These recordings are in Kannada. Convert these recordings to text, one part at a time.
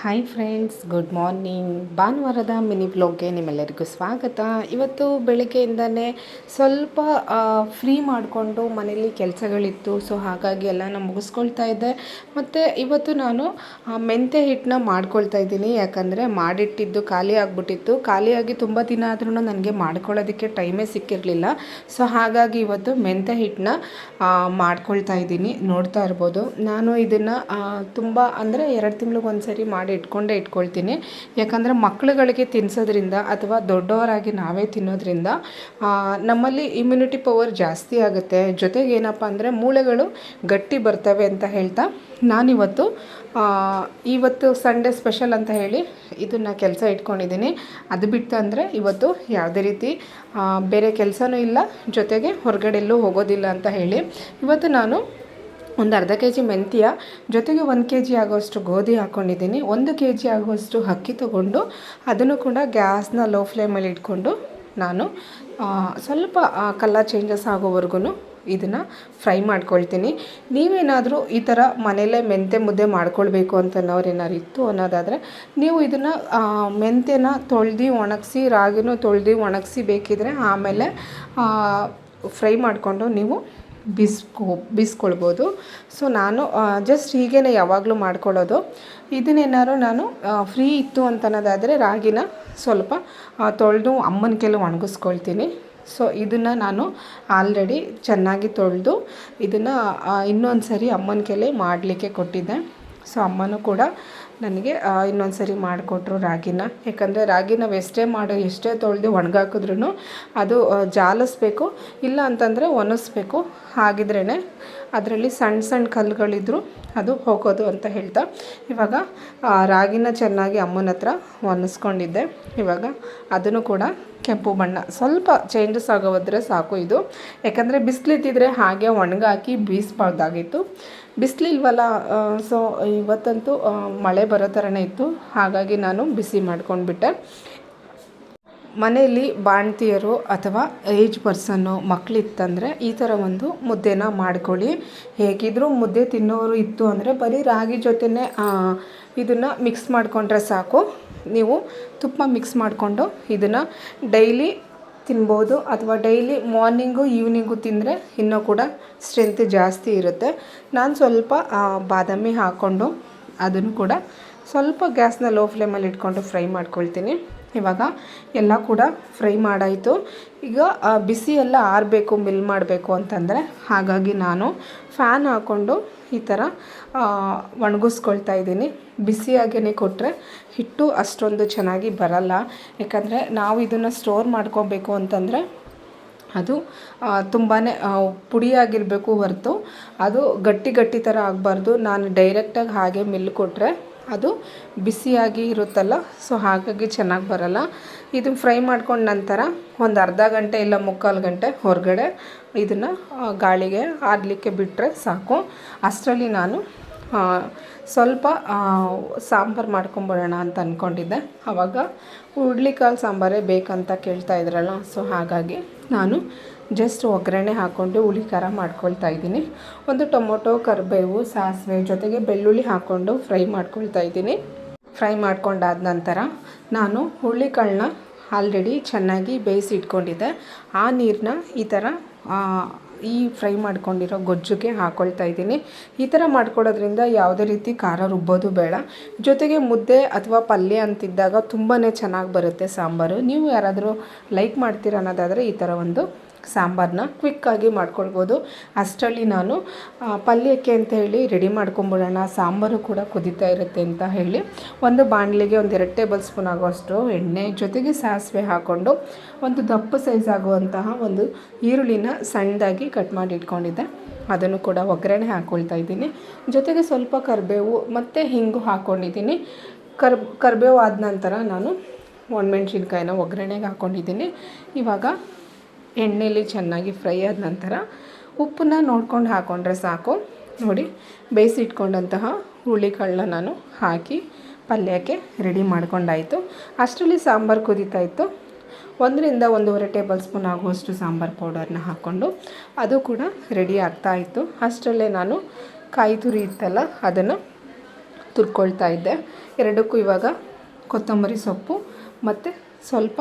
Hi friends, good morning. ಭಾನುವಾರದ ಮಿನಿ ಬ್ಲಾಗ್ಗೆ ನಿಮ್ಮೆಲ್ಲರಿಗೂ ಸ್ವಾಗತ. ಇವತ್ತು ಬೆಳಗ್ಗೆಯಿಂದನೇ ಸ್ವಲ್ಪ ಫ್ರೀ ಮಾಡಿಕೊಂಡು ಮನೇಲಿ ಕೆಲಸಗಳಿತ್ತು. ಸೊ ಹಾಗಾಗಿ ಎಲ್ಲನ ಮುಗಿಸ್ಕೊಳ್ತಾ ಇದ್ದೆ. ಮತ್ತು ಇವತ್ತು ನಾನು ಮೆಂತ್ಯ ಹಿಟ್ಟನ್ನ ಮಾಡ್ಕೊಳ್ತಾ ಇದ್ದೀನಿ. ಯಾಕಂದರೆ ಮಾಡಿಟ್ಟಿದ್ದು ಖಾಲಿ ಆಗಿಬಿಟ್ಟಿತ್ತು. ಖಾಲಿಯಾಗಿ ತುಂಬ ದಿನ ಆದ್ರೂ ನನಗೆ ಮಾಡ್ಕೊಳ್ಳೋದಕ್ಕೆ ಟೈಮೇ ಸಿಕ್ಕಿರಲಿಲ್ಲ. ಸೊ ಹಾಗಾಗಿ ಇವತ್ತು ಮೆಂತ್ಯ ಹಿಟ್ಟನ್ನ ಮಾಡ್ಕೊಳ್ತಾ ಇದ್ದೀನಿ. ನೋಡ್ತಾ ಇರ್ಬೋದು, ನಾನು ಇದನ್ನು ತುಂಬ ಅಂದರೆ 2 ತಿಂಗ್ಳಿಗೆ ಒಂದು ಸರಿ ಮಾಡಿ ಇಟ್ಕೊಳ್ತೀನಿ. ಯಾಕಂದರೆ ಮಕ್ಕಳುಗಳಿಗೆ ತಿನ್ನಿಸೋದ್ರಿಂದ ಅಥವಾ ದೊಡ್ಡವರಾಗಿ ನಾವೇ ತಿನ್ನೋದ್ರಿಂದ ನಮ್ಮಲ್ಲಿ ಇಮ್ಯುನಿಟಿ ಪವರ್ ಜಾಸ್ತಿ ಆಗುತ್ತೆ. ಜೊತೆಗೆ ಏನಪ್ಪ ಅಂದರೆ ಮೂಳೆಗಳು ಗಟ್ಟಿ ಬರ್ತವೆ ಅಂತ ಹೇಳ್ತಾ ಇವತ್ತು ಸಂಡೇ ಸ್ಪೆಷಲ್ ಅಂತ ಹೇಳಿ ಇದನ್ನು ಕೆಲಸ ಇಟ್ಕೊಂಡಿದ್ದೀನಿ. ಅದು ಬಿಟ್ಟು ಅಂದರೆ ಇವತ್ತು ಯಾವುದೇ ರೀತಿ ಬೇರೆ ಕೆಲಸನೂ ಇಲ್ಲ, ಜೊತೆಗೆ ಹೊರಗಡೆಲ್ಲೂ ಹೋಗೋದಿಲ್ಲ ಅಂತ ಹೇಳಿ ಇವತ್ತು ನಾನು ಒಂದು ಅರ್ಧ ಕೆಜಿ ಮೆಂತ್ಯ ಜೊತೆಗೆ 1 kg ಆಗೋಷ್ಟು ಗೋಧಿ ಹಾಕ್ಕೊಂಡಿದ್ದೀನಿ. 1 kg ಆಗುವಷ್ಟು ಅಕ್ಕಿ ತೊಗೊಂಡು ಅದನ್ನು ಕೂಡ ಗ್ಯಾಸ್ನ ಲೋ ಫ್ಲೇಮಲ್ಲಿ ಇಟ್ಕೊಂಡು ನಾನು ಸ್ವಲ್ಪ ಕಲರ್ ಚೇಂಜಸ್ ಆಗೋವರೆಗೂ ಇದನ್ನು ಫ್ರೈ ಮಾಡ್ಕೊಳ್ತೀನಿ. ನೀವೇನಾದರೂ ಈ ಥರ ಮನೆಯಲ್ಲೇ ಮೆಂತ್ಯ ಮುದ್ದೆ ಮಾಡ್ಕೊಳ್ಬೇಕು ಅಂತನವ್ರು ಏನಾದ್ರು ಇತ್ತು ಅನ್ನೋದಾದರೆ ನೀವು ಇದನ್ನು ಮೆಂತ್ಯನ ತೊಳೆದು ಒಣಗಿಸಿ, ರಾಗಿನೂ ತೊಳೆದು ಒಣಗಿಸಿ ಬೇಕಿದ್ರೆ ಆಮೇಲೆ ಫ್ರೈ ಮಾಡಿಕೊಂಡು ನೀವು ಬೀಸ್ಕೊಳ್ಬೋದು. ಸೊ ನಾನು ಜಸ್ಟ್ ಹೀಗೇ ಯಾವಾಗಲೂ ಮಾಡ್ಕೊಳ್ಳೋದು. ಇದನ್ನೇನಾದ್ರು ನಾನು ಫ್ರೀ ಇತ್ತು ಅಂತ ಅನ್ನೋದಾದರೆ ರಾಗಿನ ಸ್ವಲ್ಪ ತೊಳೆದು ಅಮ್ಮನ ಕೈಲಿ ಒಣಗಿಸ್ಕೊಳ್ತೀನಿ. ಸೊ ಇದನ್ನು ನಾನು ಆಲ್ರೆಡಿ ಚೆನ್ನಾಗಿ ತೊಳೆದು ಇದನ್ನು ಇನ್ನೊಂದು ಸರಿ ಅಮ್ಮನ ಕೈಲಿ ಮಾಡಲಿಕ್ಕೆ ಕೊಟ್ಟಿದ್ದೆ. ಸೊ ಅಮ್ಮನೂ ಕೂಡ ನನಗೆ ಇನ್ನೊಂದು ಸರಿ ಮಾಡಿಕೊಟ್ರು ರಾಗಿನ. ಯಾಕಂದರೆ ರಾಗಿನ ಎಷ್ಟೇ ತೊಳೆದು ಒಣಗಾಕಿದ್ರೂ ಅದು ಜಾಲಿಸ್ಬೇಕು, ಇಲ್ಲ ಅಂತಂದರೆ ಒಣಗಿಸ್ಬೇಕು. ಹಾಗಿದ್ರೇ ಅದರಲ್ಲಿ ಸಣ್ಣ ಸಣ್ಣ ಕಲ್ಲುಗಳಿದ್ರು ಅದು ಹೋಗೋದು ಅಂತ ಹೇಳ್ತಾ ಇವಾಗ ರಾಗಿನ ಚೆನ್ನಾಗಿ ಅಮ್ಮನ ಹತ್ರ ಒಣಗಿಸ್ಕೊಂಡಿದ್ದೆ. ಇವಾಗ ಅದನ್ನು ಕೂಡ ಕೆಂಪು ಬಣ್ಣ ಸ್ವಲ್ಪ ಚೇಂಜಸ್ ಆಗೋದ್ರೆ ಸಾಕು ಇದು. ಯಾಕಂದರೆ ಬಿಸಿಲಿದ್ದಿದ್ರೆ ಹಾಗೆ ಒಣಗಾಕಿ ಬೀಸ್ಬಾರ್ದಾಗಿತ್ತು. ಬಿಸಿಲಿಲ್ವಲ್ಲ, ಸೊ ಇವತ್ತಂತೂ ಮಳೆ ಬರೋ ಥರನೇ ಇತ್ತು. ಹಾಗಾಗಿ ನಾನು ಬಿಸಿ ಮಾಡ್ಕೊಂಡ್ಬಿಟ್ಟೆ. ಮನೆಯಲ್ಲಿ ಬಾಣ್ತಿಯರು ಅಥವಾ ಏಜ್ ಪರ್ಸನ್ನು ಮಕ್ಕಳಿತ್ತಂದರೆ ಈ ಥರ ಒಂದು ಮುದ್ದೆನ ಮಾಡ್ಕೊಳ್ಳಿ. ಹೇಗಿದ್ದರೂ ಮುದ್ದೆ ತಿನ್ನೋರು ಇತ್ತು ಅಂದರೆ ಬರೀ ರಾಗಿ ಜೊತೆನೇ ಇದನ್ನು ಮಿಕ್ಸ್ ಮಾಡಿಕೊಂಡ್ರೆ ಸಾಕು. ನೀವು ತುಪ್ಪ ಮಿಕ್ಸ್ ಮಾಡಿಕೊಂಡು ಇದನ್ನು ಡೈಲಿ ತಿನ್ಬೋದು, ಅಥವಾ ಡೈಲಿ ಮಾರ್ನಿಂಗು ಈವ್ನಿಂಗು ತಿಂದರೆ ಇನ್ನೂ ಕೂಡ ಸ್ಟ್ರೆಂತ್ ಜಾಸ್ತಿ ಇರುತ್ತೆ. ನಾನು ಸ್ವಲ್ಪ ಬಾದಾಮಿ ಹಾಕ್ಕೊಂಡು ಅದನ್ನು ಕೂಡ ಸ್ವಲ್ಪ ಗ್ಯಾಸ್ನ ಲೋ ಫ್ಲೇಮಲ್ಲಿ ಇಟ್ಕೊಂಡು ಫ್ರೈ ಮಾಡ್ಕೊಳ್ತೀನಿ. ಇವಾಗ ಎಲ್ಲ ಕೂಡ ಫ್ರೈ ಮಾಡಾಯಿತು. ಈಗ ಬಿಸಿ ಎಲ್ಲ ಆರಬೇಕು, ಮಿಲ್ ಮಾಡಬೇಕು ಅಂತಂದರೆ ಹಾಗಾಗಿ ನಾನು ಫ್ಯಾನ್ ಹಾಕ್ಕೊಂಡು ಈ ಥರ ಒಣಗಿಸ್ಕೊಳ್ತಾ ಇದ್ದೀನಿ. ಬಿಸಿಯಾಗೇ ಕೊಟ್ಟರೆ ಹಿಟ್ಟು ಅಷ್ಟೊಂದು ಚೆನ್ನಾಗಿ ಬರಲ್ಲ. ಯಾಕಂದರೆ ನಾವು ಇದನ್ನು ಸ್ಟೋರ್ ಮಾಡ್ಕೋಬೇಕು ಅಂತಂದರೆ ಅದು ತುಂಬಾ ಪುಡಿಯಾಗಿರಬೇಕು ಹೊರತು ಅದು ಗಟ್ಟಿ ಥರ ಆಗಬಾರ್ದು. ನಾನು ಡೈರೆಕ್ಟಾಗಿ ಹಾಗೆ ಮಿಲ್ ಕೊಟ್ಟರೆ ಅದು ಬಿಸಿಯಾಗಿ ಇರುತ್ತಲ್ಲ, ಸೊ ಹಾಗಾಗಿ ಚೆನ್ನಾಗಿ ಬರಲ್ಲ. ಇದು ಫ್ರೈ ಮಾಡ್ಕೊಂಡ ನಂತರ ಒಂದು ಅರ್ಧ ಗಂಟೆ ಇಲ್ಲ 3/4 ಗಂಟೆ ಹೊರಗಡೆ ಇದನ್ನು ಗಾಳಿಗೆ ಆಡಲಿಕ್ಕೆ ಬಿಟ್ಟರೆ ಸಾಕು. ಅಷ್ಟರಲ್ಲಿ ನಾನು ಸ್ವಲ್ಪ ಸಾಂಬಾರು ಮಾಡ್ಕೊಂಬಿಡೋಣ ಅಂತ ಅಂದ್ಕೊಂಡಿದ್ದೆ. ಆವಾಗ ಹುರುಳಿಕಾಳು ಸಾಂಬಾರೇ ಬೇಕಂತ ಕೇಳ್ತಾ ಇದ್ರಲ್ಲ, ಸೊ ಹಾಗಾಗಿ ನಾನು ಜಸ್ಟ್ ಒಗ್ಗರಣೆ ಹಾಕ್ಕೊಂಡು ಹುಳಿ ಖಾರ ಮಾಡ್ಕೊಳ್ತಾ ಇದ್ದೀನಿ. ಒಂದು ಟೊಮೊಟೊ, ಕರಿಬೇವು, ಸಾಸಿವೆ ಜೊತೆಗೆ ಬೆಳ್ಳುಳ್ಳಿ ಹಾಕ್ಕೊಂಡು ಫ್ರೈ ಮಾಡ್ಕೊಳ್ತಾ ಇದ್ದೀನಿ. ಫ್ರೈ ಮಾಡ್ಕೊಂಡಾದ ನಂತರ ನಾನು ಹುರುಳಿಕಾಳನ್ನ ಆಲ್ರೆಡಿ ಚೆನ್ನಾಗಿ ಬೇಯಿಸಿ ಇಟ್ಕೊಂಡಿದ್ದೆ. ಆ ನೀರನ್ನ ಈ ಥರ ಈ ಫ್ರೈ ಮಾಡ್ಕೊಂಡಿರೋ ಗೊಜ್ಜುಗೆ ಹಾಕ್ಕೊಳ್ತಾ ಇದ್ದೀನಿ. ಈ ಥರ ಮಾಡ್ಕೊಳ್ಳೋದ್ರಿಂದ ಯಾವುದೇ ರೀತಿ ಖಾರ ರುಬ್ಬೋದು ಬೇಡ. ಜೊತೆಗೆ ಮುದ್ದೆ ಅಥವಾ ಪಲ್ಯ ಅಂತಿದ್ದಾಗ ತುಂಬಾ ಚೆನ್ನಾಗಿ ಬರುತ್ತೆ ಸಾಂಬಾರು. ನೀವು ಯಾರಾದರೂ ಲೈಕ್ ಮಾಡ್ತೀರ ಅನ್ನೋದಾದರೆ ಈ ಥರ ಒಂದು ಸಾಂಬಾರನ್ನ ಕ್ವಿಕ್ಕಾಗಿ ಮಾಡ್ಕೊಳ್ಬೋದು. ಅಷ್ಟರಲ್ಲಿ ನಾನು ಪಲ್ಯಕ್ಕೆ ಅಂತ ಹೇಳಿ ರೆಡಿ ಮಾಡ್ಕೊಂಬಿಡೋಣ, ಸಾಂಬಾರು ಕೂಡ ಕುದೀತಾ ಇರುತ್ತೆ ಅಂತ ಹೇಳಿ ಒಂದು ಬಾಣಲಿಗೆ ಒಂದು 2 ಟೇಬಲ್ ಸ್ಪೂನ್ ಆಗೋಷ್ಟು ಎಣ್ಣೆ ಜೊತೆಗೆ ಸಾಸಿವೆ ಹಾಕ್ಕೊಂಡು ಒಂದು ದಪ್ಪ ಸೈಜ್ ಆಗುವಂತಹ ಒಂದು ಈರುಳ್ಳಿನ ಸಣ್ಣದಾಗಿ ಕಟ್ ಮಾಡಿ ಇಟ್ಕೊಂಡಿದ್ದೆ. ಅದನ್ನು ಕೂಡ ಒಗ್ಗರಣೆ ಹಾಕ್ಕೊಳ್ತಾ ಇದ್ದೀನಿ. ಜೊತೆಗೆ ಸ್ವಲ್ಪ ಕರಿಬೇವು ಮತ್ತು ಹಿಂಗು ಹಾಕ್ಕೊಂಡಿದ್ದೀನಿ. ಕರಿಬೇವು ಆದ ನಂತರ ನಾನು ಒಣಮೆಣ್ಸಿನ್ಕಾಯಿನ ಒಗ್ಗರಣೆಗೆ ಹಾಕ್ಕೊಂಡಿದ್ದೀನಿ. ಇವಾಗ ಎಣ್ಣೆಯಲ್ಲಿ ಚೆನ್ನಾಗಿ ಫ್ರೈ ಆದ ನಂತರ ಉಪ್ಪನ್ನ ನೋಡ್ಕೊಂಡು ಹಾಕ್ಕೊಂಡ್ರೆ ಸಾಕು. ನೋಡಿ, ಬೇಯಿಸಿಟ್ಕೊಂಡಂತಹ ಹುರುಳಿಕಾಳನ್ನ ನಾನು ಹಾಕಿ ಪಲ್ಯಕ್ಕೆ ರೆಡಿ ಮಾಡ್ಕೊಂಡಾಯಿತು. ಅಷ್ಟರಲ್ಲಿ ಸಾಂಬಾರು ಕುದೀತಾ ಇತ್ತು. 1ರಿಂದ 1.5 ಟೇಬಲ್ ಸ್ಪೂನ್ ಆಗುವಷ್ಟು ಸಾಂಬಾರು ಪೌಡರ್ನ ಹಾಕ್ಕೊಂಡು ಅದು ಕೂಡ ರೆಡಿ ಆಗ್ತಾಯಿತ್ತು. ಅಷ್ಟರಲ್ಲೇ ನಾನು ಕಾಯಿ ತುರಿ ಇತ್ತಲ್ಲ ಅದನ್ನು ತುರ್ಕೊಳ್ತಾ ಇದ್ದೆ. ಎರಡಕ್ಕೂ ಇವಾಗ ಕೊತ್ತಂಬರಿ ಸೊಪ್ಪು ಮತ್ತು ಸ್ವಲ್ಪ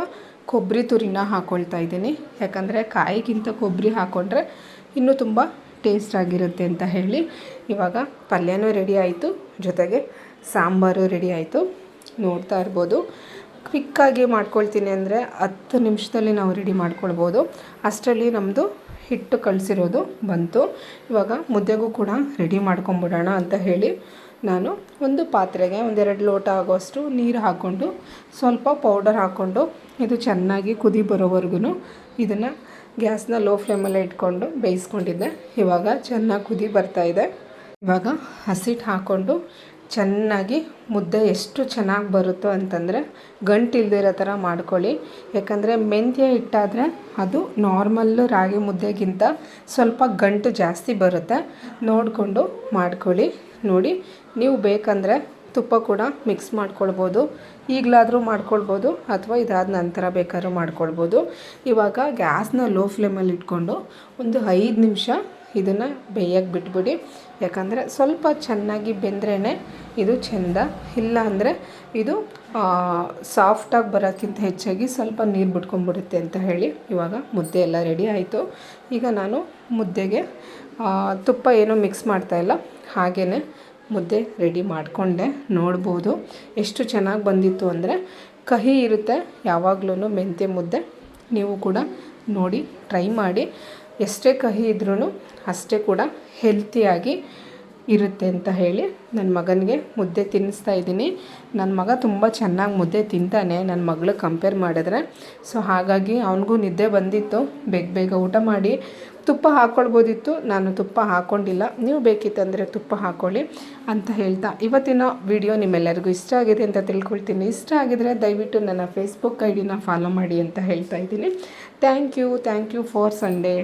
ಕೊಬ್ಬರಿ ತುರಿನ ಹಾಕ್ಕೊಳ್ತಾ ಇದ್ದೀನಿ. ಯಾಕಂದರೆ ಕಾಯಿಗಿಂತ ಕೊಬ್ಬರಿ ಹಾಕ್ಕೊಂಡ್ರೆ ಇನ್ನೂ ತುಂಬ ಟೇಸ್ಟ್ ಆಗಿರುತ್ತೆ ಅಂತ ಹೇಳಿ. ಇವಾಗ ಪಲ್ಯನೂ ರೆಡಿ ಆಯಿತು, ಜೊತೆಗೆ ಸಾಂಬಾರು ರೆಡಿ ಆಯಿತು. ನೋಡ್ತಾ ಇರ್ಬೋದು, ಕ್ವಿಕ್ಕಾಗಿ ಮಾಡ್ಕೊಳ್ತೀನಿ ಅಂದರೆ 10 ನಿಮಿಷದಲ್ಲಿ ನಾವು ರೆಡಿ ಮಾಡ್ಕೊಳ್ಬೋದು. ಅಷ್ಟರಲ್ಲಿ ನಮ್ಮದು ಹಿಟ್ಟು ಕಳಿಸಿರೋದು ಬಂತು. ಇವಾಗ ಮುದ್ದೆಗೂ ಕೂಡ ರೆಡಿ ಮಾಡ್ಕೊಂಬಿಡೋಣ ಅಂತ ಹೇಳಿ ನಾನು ಒಂದು ಪಾತ್ರೆಗೆ 1-2 ಲೋಟ ಆಗೋಷ್ಟು ನೀರು ಹಾಕ್ಕೊಂಡು ಸ್ವಲ್ಪ ಪೌಡರ್ ಹಾಕ್ಕೊಂಡು ಇದು ಚೆನ್ನಾಗಿ ಕುದಿ ಬರೋವರೆಗೂ ಇದನ್ನು ಗ್ಯಾಸ್ನ ಲೋ ಫ್ಲೇಮಲ್ಲೇ ಇಟ್ಕೊಂಡು ಬೇಯಿಸ್ಕೊಂಡಿದ್ದೆ. ಇವಾಗ ಚೆನ್ನಾಗಿ ಕುದಿ ಬರ್ತಾಯಿದೆ. ಇವಾಗ ಹಸಿಟ್ಟು ಹಾಕ್ಕೊಂಡು ಚೆನ್ನಾಗಿ ಮುದ್ದೆ ಎಷ್ಟು ಚೆನ್ನಾಗಿ ಬರುತ್ತೋ ಅಂತಂದರೆ ಗಂಟಿಲ್ದಿರೋ ಥರ ಮಾಡ್ಕೊಳ್ಳಿ. ಯಾಕಂದರೆ ಮೆಂತ್ಯ ಹಿಟ್ಟಾದರೆ ಅದು ನಾರ್ಮಲ್ಲು ರಾಗಿ ಮುದ್ದೆಗಿಂತ ಸ್ವಲ್ಪ ಗಂಟು ಜಾಸ್ತಿ ಬರುತ್ತೆ. ನೋಡಿಕೊಂಡು ಮಾಡ್ಕೊಳ್ಳಿ. ನೋಡಿ, ನೀವು ಬೇಕಂದರೆ ತುಪ್ಪ ಕೂಡ ಮಿಕ್ಸ್ ಮಾಡ್ಕೊಳ್ಬೋದು. ಈಗಲಾದರೂ ಮಾಡ್ಕೊಳ್ಬೋದು ಅಥವಾ ಇದಾದ ನಂತರ ಬೇಕಾದ್ರೂ ಮಾಡ್ಕೊಳ್ಬೋದು. ಇವಾಗ ಗ್ಯಾಸ್ನ ಲೋ ಫ್ಲೇಮಲ್ಲಿ ಇಟ್ಕೊಂಡು ಒಂದು 5 ನಿಮಿಷ ಇದನ್ನು ಬೇಯಕ್ಕೆ ಬಿಟ್ಬಿಡಿ. ಯಾಕಂದರೆ ಸ್ವಲ್ಪ ಚೆನ್ನಾಗಿ ಬೆಂದ್ರೇ ಇದು ಚೆಂದ. ಇಲ್ಲ ಅಂದರೆ ಇದು ಸಾಫ್ಟಾಗಿ ಬರೋಕ್ಕಿಂತ ಹೆಚ್ಚಾಗಿ ಸ್ವಲ್ಪ ನೀರು ಬಿಟ್ಕೊಂಡ್ಬಿಡುತ್ತೆ ಅಂತ ಹೇಳಿ. ಇವಾಗ ಮುದ್ದೆ ಎಲ್ಲ ರೆಡಿ ಆಯಿತು. ಈಗ ನಾನು ಮುದ್ದೆಗೆ ತುಪ್ಪ ಏನೂ ಮಿಕ್ಸ್ ಮಾಡ್ತಾಯಿಲ್ಲ, ಹಾಗೆಯೇ ಮುದ್ದೆ ರೆಡಿ ಮಾಡಿಕೊಂಡೆ. ನೋಡ್ಬೋದು ಎಷ್ಟು ಚೆನ್ನಾಗಿ ಬಂದಿತ್ತು ಅಂದರೆ. ಕಹಿ ಇರುತ್ತೆ ಯಾವಾಗಲೂ ಮೆಂತ್ಯ ಮುದ್ದೆ. ನೀವು ಕೂಡ ನೋಡಿ ಟ್ರೈ ಮಾಡಿ. ಎಷ್ಟೇ ಕಹಿ ಇದ್ರೂ ಅಷ್ಟೇ ಕೂಡ ಹೆಲ್ತಿಯಾಗಿ ಇರುತ್ತೆ ಅಂತ ಹೇಳಿ ನನ್ನ ಮಗನಿಗೆ ಮುದ್ದೆ ತಿನ್ನಿಸ್ತಾ ಇದ್ದೀನಿ. ನನ್ನ ಮಗ ತುಂಬ ಚೆನ್ನಾಗಿ ಮುದ್ದೆ ತಿಂತಾನೆ ನನ್ನ ಮಗಳಿಗೆ ಕಂಪೇರ್ ಮಾಡಿದ್ರೆ. ಸೊ ಹಾಗಾಗಿ ಅವನಿಗೂ ನಿದ್ದೆ ಬಂದಿತ್ತು. ಬೇಗ ಊಟ ಮಾಡಿ ತುಪ್ಪ ಹಾಕ್ಕೊಳ್ಬೋದಿತ್ತು, ನಾನು ತುಪ್ಪ ಹಾಕ್ಕೊಂಡಿಲ್ಲ. ನೀವು ಬೇಕಿತ್ತಂದರೆ ತುಪ್ಪ ಹಾಕ್ಕೊಳ್ಳಿ ಅಂತ ಹೇಳ್ತಾ ಇವತ್ತಿನ ವಿಡಿಯೋ ನಿಮ್ಮೆಲ್ಲರಿಗೂ ಇಷ್ಟ ಆಗಿದೆ ಅಂತ ತಿಳ್ಕೊಳ್ತೀನಿ. ಇಷ್ಟ ಆಗಿದರೆ ದಯವಿಟ್ಟು ನನ್ನ ಫೇಸ್ಬುಕ್ ಐಡಿನ ಫಾಲೋ ಮಾಡಿ ಅಂತ ಹೇಳ್ತಾ ಇದ್ದೀನಿ. Thank you for Sunday.